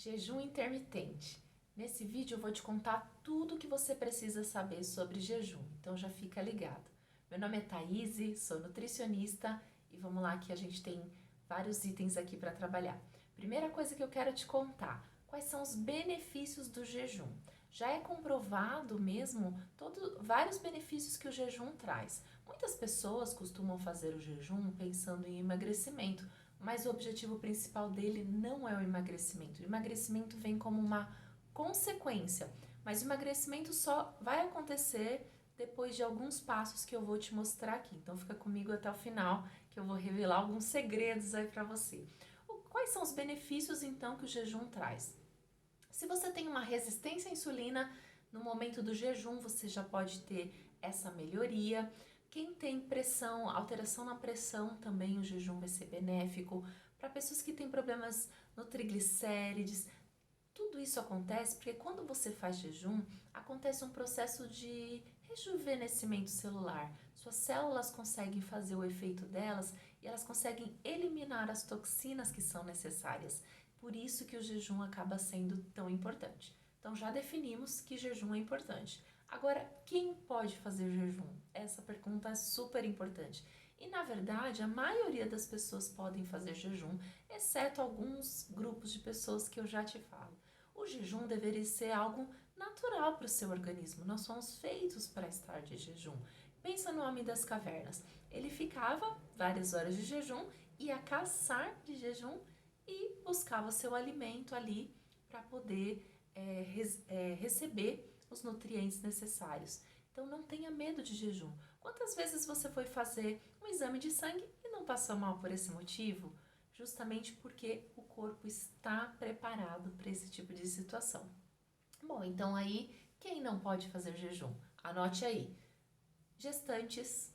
Jejum intermitente. Nesse vídeo eu vou te contar tudo o que você precisa saber sobre jejum, então já fica ligado. Meu nome é Thaís, sou nutricionista e vamos lá que a gente tem vários itens aqui para trabalhar. Primeira coisa que eu quero te contar, quais são os benefícios do jejum? Já é comprovado mesmo vários benefícios que o jejum traz. Muitas pessoas costumam fazer o jejum pensando em emagrecimento, mas o objetivo principal dele não é o emagrecimento. O emagrecimento vem como uma consequência, mas o emagrecimento só vai acontecer depois de alguns passos que eu vou te mostrar aqui. Então fica comigo até o final que eu vou revelar alguns segredos aí para você. Quais são os benefícios então que o jejum traz? Se você tem uma resistência à insulina, no momento do jejum você já pode ter essa melhoria. Quem tem pressão, alteração na pressão, também o jejum vai ser benéfico. Para pessoas que têm problemas no triglicérides, tudo isso acontece porque quando você faz jejum, acontece um processo de rejuvenescimento celular. Suas células conseguem fazer o efeito delas e elas conseguem eliminar as toxinas que são necessárias. Por isso que o jejum acaba sendo tão importante. Então já definimos que jejum é importante. Agora, quem pode fazer jejum? Essa pergunta é super importante. E na verdade, a maioria das pessoas podem fazer jejum, exceto alguns grupos de pessoas que eu já te falo. O jejum deveria ser algo natural para o seu organismo. Nós somos feitos para estar de jejum. Pensa no homem das cavernas. Ele ficava várias horas de jejum, ia caçar de jejum e buscava seu alimento ali para poder receber os nutrientes necessários. Então não tenha medo de jejum. Quantas vezes você foi fazer um exame de sangue e não passou mal por esse motivo? Justamente porque o corpo está preparado para esse tipo de situação. Bom, então aí, quem não pode fazer jejum? Anote aí. Gestantes,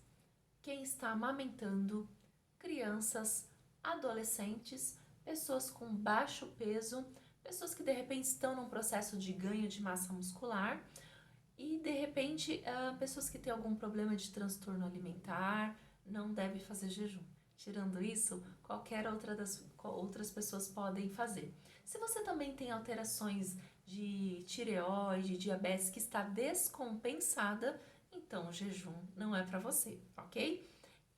quem está amamentando, crianças, adolescentes, pessoas com baixo peso, pessoas que de repente estão num processo de ganho de massa muscular e de repente pessoas que têm algum problema de transtorno alimentar não devem fazer jejum. Tirando isso, qualquer outras pessoas podem fazer. Se você também tem alterações de tireoide, diabetes que está descompensada, então o jejum não é para você, ok?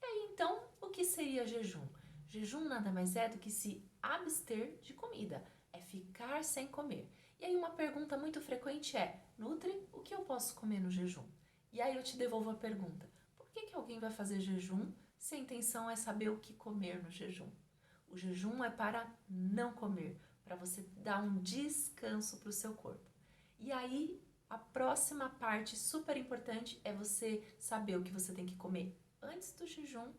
E aí, então, o que seria jejum? Jejum nada mais é do que se abster de comida, é ficar sem comer. E aí uma pergunta muito frequente é, Nutri, o que eu posso comer no jejum? E aí eu te devolvo a pergunta, por que alguém vai fazer jejum se a intenção é saber o que comer no jejum? O jejum é para não comer, para você dar um descanso para o seu corpo. E aí, a próxima parte super importante é você saber o que você tem que comer antes do jejum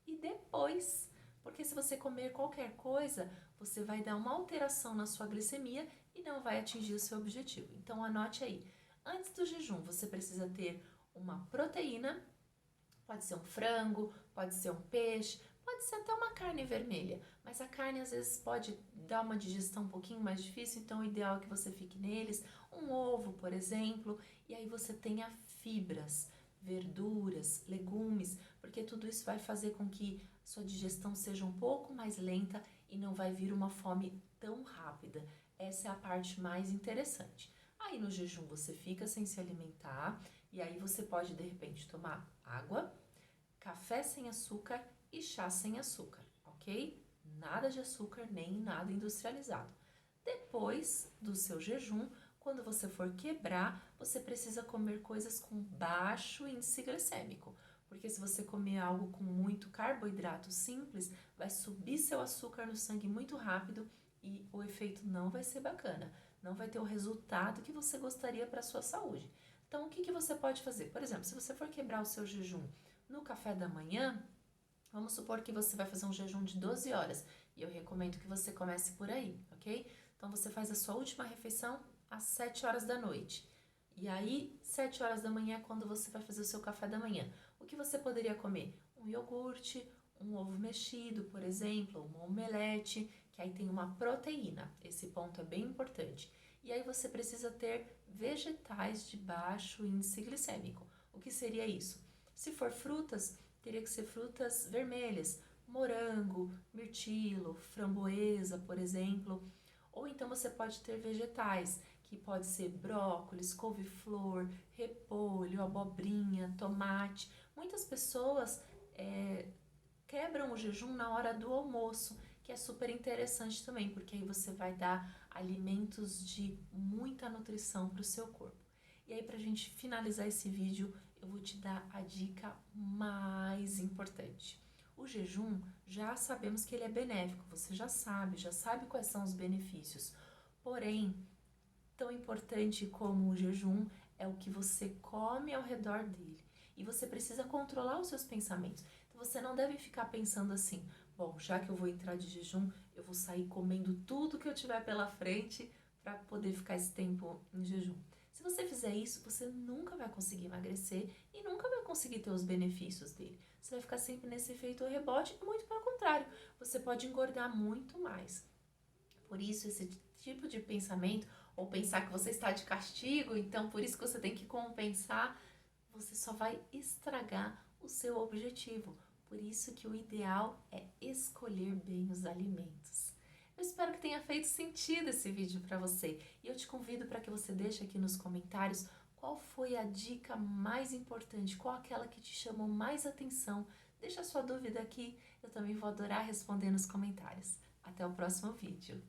e depois. Porque se você comer qualquer coisa, você vai dar uma alteração na sua glicemia e não vai atingir o seu objetivo. Então anote aí. Antes do jejum, você precisa ter uma proteína, pode ser um frango, pode ser um peixe, pode ser até uma carne vermelha, mas a carne às vezes pode dar uma digestão um pouquinho mais difícil, então o ideal é que você fique neles, um ovo, por exemplo, e aí você tenha fibras, verduras, legumes, porque tudo isso vai fazer com que sua digestão seja um pouco mais lenta e não vai vir uma fome tão rápida. Essa é a parte mais interessante. Aí no jejum você fica sem se alimentar e aí você pode de repente tomar água, café sem açúcar e chá sem açúcar, ok? Nada de açúcar nem nada industrializado. Depois do seu jejum, quando você for quebrar, você precisa comer coisas com baixo índice glicêmico, porque se você comer algo com muito carboidrato simples, vai subir seu açúcar no sangue muito rápido e o efeito não vai ser bacana, não vai ter o resultado que você gostaria para a sua saúde. Então, o que você pode fazer? Por exemplo, se você for quebrar o seu jejum no café da manhã, vamos supor que você vai fazer um jejum de 12 horas e eu recomendo que você comece por aí, ok? Então, você faz a sua última refeição às 7 horas da noite. E aí, 7 horas da manhã é quando você vai fazer o seu café da manhã. O que você poderia comer? Um iogurte, um ovo mexido, por exemplo, uma omelete, que aí tem uma proteína. Esse ponto é bem importante. E aí você precisa ter vegetais de baixo índice glicêmico. O que seria isso? Se for frutas, teria que ser frutas vermelhas, morango, mirtilo, framboesa, por exemplo, Ou então você pode ter vegetais, que pode ser brócolis, couve-flor, repolho, abobrinha, tomate. Muitas pessoas quebram o jejum na hora do almoço, que é super interessante também, porque aí você vai dar alimentos de muita nutrição para o seu corpo. E aí, para a gente finalizar esse vídeo, eu vou te dar a dica mais importante. O jejum, já sabemos que ele é benéfico, você já sabe quais são os benefícios. Porém, tão importante como o jejum é o que você come ao redor dele. E você precisa controlar os seus pensamentos. Então você não deve ficar pensando assim: bom, já que eu vou entrar de jejum, eu vou sair comendo tudo que eu tiver pela frente para poder ficar esse tempo em jejum. Se você fizer isso, você nunca vai conseguir emagrecer e nunca vai conseguir ter os benefícios dele. Você vai ficar sempre nesse efeito rebote e muito pelo contrário, você pode engordar muito mais. Por isso, esse tipo de pensamento, ou pensar que você está de castigo, então por isso que você tem que compensar, você só vai estragar o seu objetivo. Por isso que o ideal é escolher bem os alimentos. Eu espero que tenha feito sentido esse vídeo para você e eu te convido para que você deixe aqui nos comentários qual foi a dica mais importante, qual aquela que te chamou mais atenção. Deixa a sua dúvida aqui, eu também vou adorar responder nos comentários. Até o próximo vídeo.